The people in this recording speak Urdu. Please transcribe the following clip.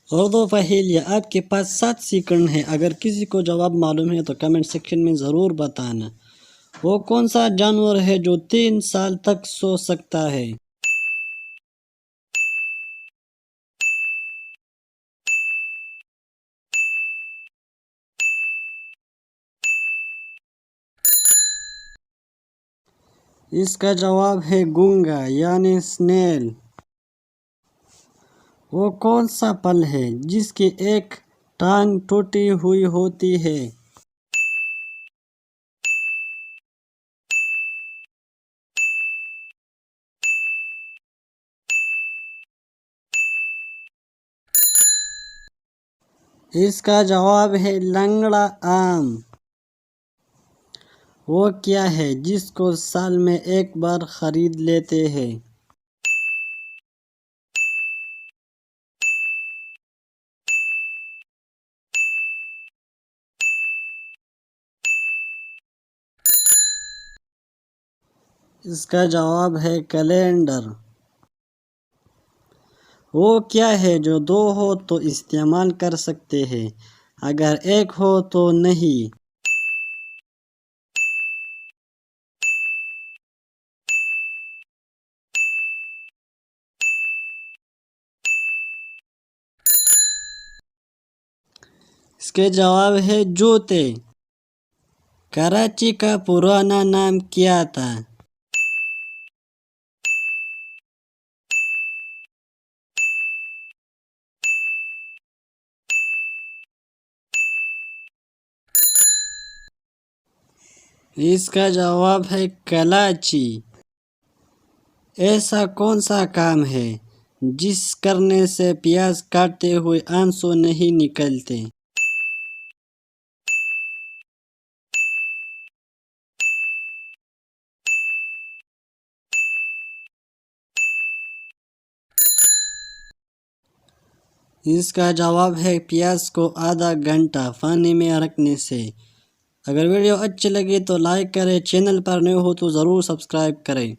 اردو پہیلیہ آپ کے پاس 7 سیکنڈ ہیں۔ اگر کسی کو جواب معلوم ہے تو کمنٹ سیکشن میں ضرور بتانا۔ وہ کون سا جانور ہے جو 3 سال تک سو سکتا ہے؟ اس کا جواب ہے گونگا یعنی سنیل۔ وہ کون سا پھل ہے جس کی ایک ٹانگ ٹوٹی ہوئی ہوتی ہے؟ اس کا جواب ہے لنگڑا آم۔ وہ کیا ہے جس کو سال میں ایک بار خرید لیتے ہیں؟ اس کا جواب ہے کیلنڈر۔ وہ کیا ہے جو 2 ہو تو استعمال کر سکتے ہیں، اگر 1 ہو تو نہیں؟ اس کے جواب ہے جوتے۔ کراچی کا پرانا نام کیا تھا؟ اس کا جواب ہے کلاچی۔ ایسا کون سا کام ہے جس کرنے سے پیاز کاٹتے ہوئے آنسو نہیں نکلتے؟ اس کا جواب ہے پیاز کو آدھا گھنٹہ پانی میں رکھنے سے۔ اگر ویڈیو اچھی لگی تو لائک کریں، چینل پر نئے ہو تو ضرور سبسکرائب کریں۔